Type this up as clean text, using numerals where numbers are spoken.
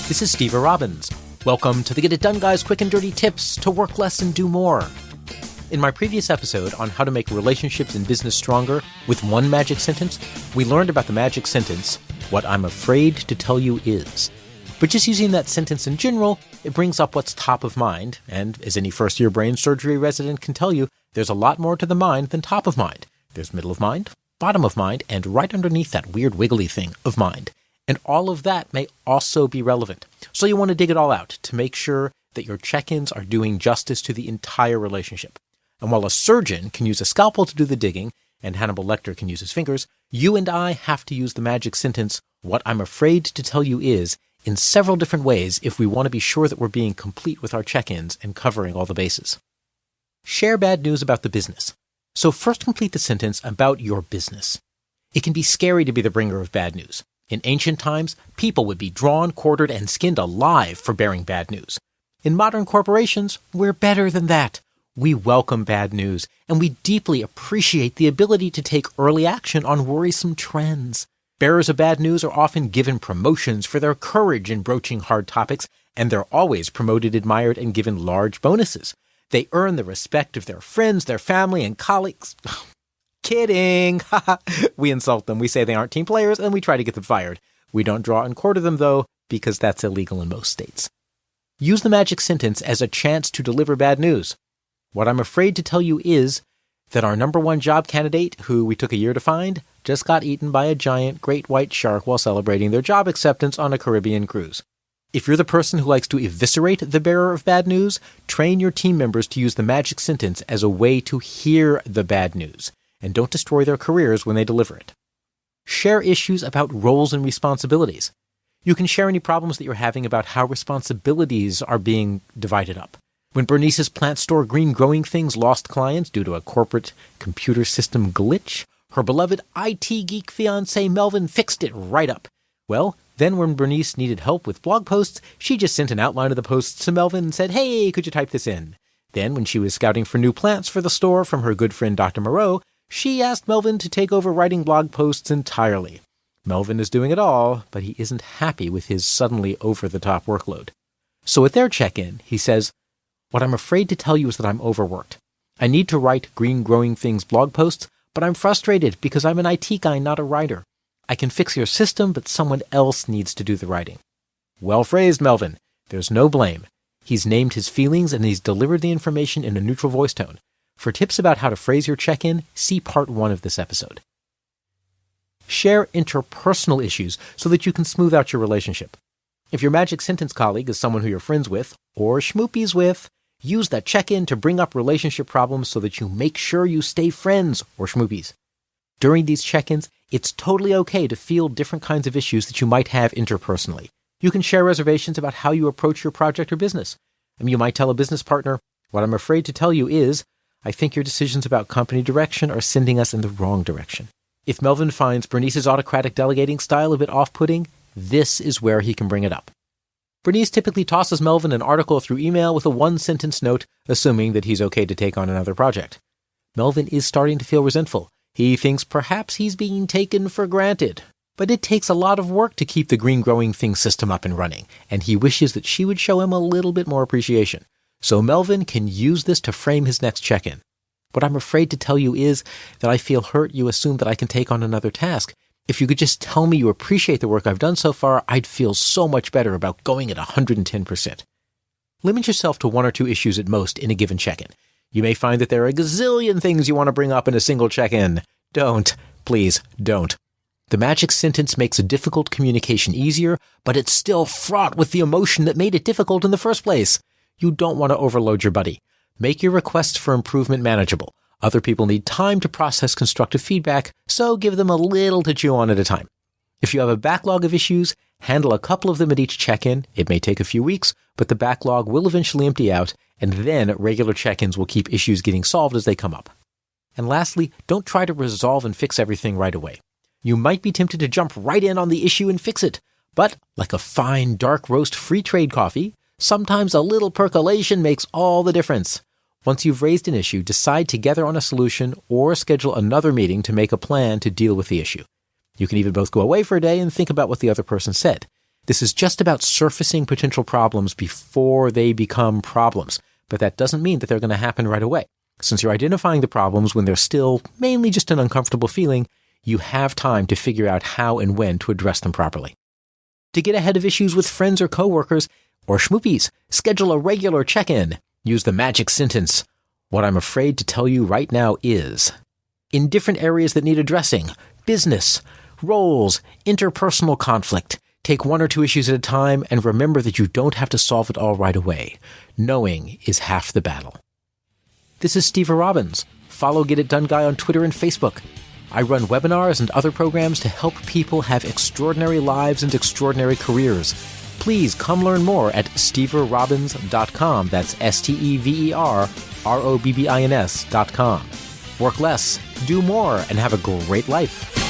This is Steve Robbins. Welcome to the Get It Done Guys quick and dirty tips to work less and do more. In my previous episode on how to make relationships in business stronger with one magic sentence, we learned about the magic sentence, "What I'm afraid to tell you is." But just using that sentence in general, it brings up what's top of mind, and as any first-year brain surgery resident can tell you, there's a lot more to the mind than top of mind. There's middle of mind, bottom of mind, and right underneath that weird wiggly thing of mind. And all of that may also be relevant. So you want to dig it all out to make sure that your check-ins are doing justice to the entire relationship. And while a surgeon can use a scalpel to do the digging, and Hannibal Lecter can use his fingers, you and I have to use the magic sentence, "What I'm afraid to tell you is," in several different ways if we want to be sure that we're being complete with our check-ins and covering all the bases. Share bad news about the business. So first complete the sentence about your business. It can be scary to be the bringer of bad news. In ancient times, people would be drawn, quartered, and skinned alive for bearing bad news. In modern corporations, we're better than that. We welcome bad news, and we deeply appreciate the ability to take early action on worrisome trends. Bearers of bad news are often given promotions for their courage in broaching hard topics, and they're always promoted, admired, and given large bonuses. They earn the respect of their friends, their family, and colleagues. Kidding! We insult them, we say they aren't team players, and we try to get them fired. We don't draw and quarter them, though, because that's illegal in most states. Use the magic sentence as a chance to deliver bad news. What I'm afraid to tell you is that our number one job candidate, who we took a year to find, just got eaten by a giant great white shark while celebrating their job acceptance on a Caribbean cruise. If you're the person who likes to eviscerate the bearer of bad news, train your team members to use the magic sentence as a way to hear the bad news, and don't destroy their careers when they deliver it. Share issues about roles and responsibilities. You can share any problems that you're having about how responsibilities are being divided up. When Bernice's plant store Green Growing Things lost clients due to a corporate computer system glitch, her beloved IT geek fiancé Melvin fixed it right up. Well, then when Bernice needed help with blog posts, she just sent an outline of the posts to Melvin and said, "Hey, could you type this in?" Then when she was scouting for new plants for the store from her good friend Dr. Moreau, she asked Melvin to take over writing blog posts entirely. Melvin is doing it all, but he isn't happy with his suddenly over-the-top workload. So at their check-in, he says, "What I'm afraid to tell you is that I'm overworked. I need to write Green Growing Things blog posts, but I'm frustrated because I'm an IT guy, not a writer. I can fix your system, but someone else needs to do the writing." Well phrased, Melvin. There's no blame. He's named his feelings and he's delivered the information in a neutral voice tone. For tips about how to phrase your check-in, see part 1 of this episode. Share interpersonal issues so that you can smooth out your relationship. If your magic sentence colleague is someone who you're friends with, or schmoopies with, use that check-in to bring up relationship problems so that you make sure you stay friends or schmoopies. During these check-ins, it's totally okay to feel different kinds of issues that you might have interpersonally. You can share reservations about how you approach your project or business. You might tell a business partner, "What I'm afraid to tell you is, I think your decisions about company direction are sending us in the wrong direction." If Melvin finds Bernice's autocratic delegating style a bit off-putting, this is where he can bring it up. Bernice typically tosses Melvin an article through email with a one-sentence note, assuming that he's okay to take on another project. Melvin is starting to feel resentful. He thinks perhaps he's being taken for granted. But it takes a lot of work to keep the Green Growing Things system up and running, and he wishes that she would show him a little bit more appreciation. So Melvin can use this to frame his next check-in. "What I'm afraid to tell you is that I feel hurt you assume that I can take on another task. If you could just tell me you appreciate the work I've done so far, I'd feel so much better about going at 110%. Limit yourself to 1 or 2 issues at most in a given check-in. You may find that there are a gazillion things you want to bring up in a single check-in. Don't. Please, don't. The magic sentence makes a difficult communication easier, but it's still fraught with the emotion that made it difficult in the first place. You don't want to overload your buddy. Make your requests for improvement manageable. Other people need time to process constructive feedback, so give them a little to chew on at a time. If you have a backlog of issues, handle a couple of them at each check-in. It may take a few weeks, but the backlog will eventually empty out, and then regular check-ins will keep issues getting solved as they come up. And lastly, don't try to resolve and fix everything right away. You might be tempted to jump right in on the issue and fix it, but like a fine dark roast free trade coffee, sometimes a little percolation makes all the difference. Once you've raised an issue, decide together on a solution or schedule another meeting to make a plan to deal with the issue. You can even both go away for a day and think about what the other person said. This is just about surfacing potential problems before they become problems. But that doesn't mean that they're going to happen right away. Since you're identifying the problems when they're still mainly just an uncomfortable feeling, you have time to figure out how and when to address them properly. To get ahead of issues with friends or coworkers or schmoopies, schedule a regular check-in. Use the magic sentence, "What I'm afraid to tell you right now is." In different areas that need addressing, business, roles, interpersonal conflict, take one or two issues at a time and remember that you don't have to solve it all right away. Knowing is half the battle. This is Steve Robbins. Follow Get It Done Guy on Twitter and Facebook. I run webinars and other programs to help people have extraordinary lives and extraordinary careers. Please come learn more at steverrobbins.com. That's SteverRobbins.com. Work less, do more, and have a great life.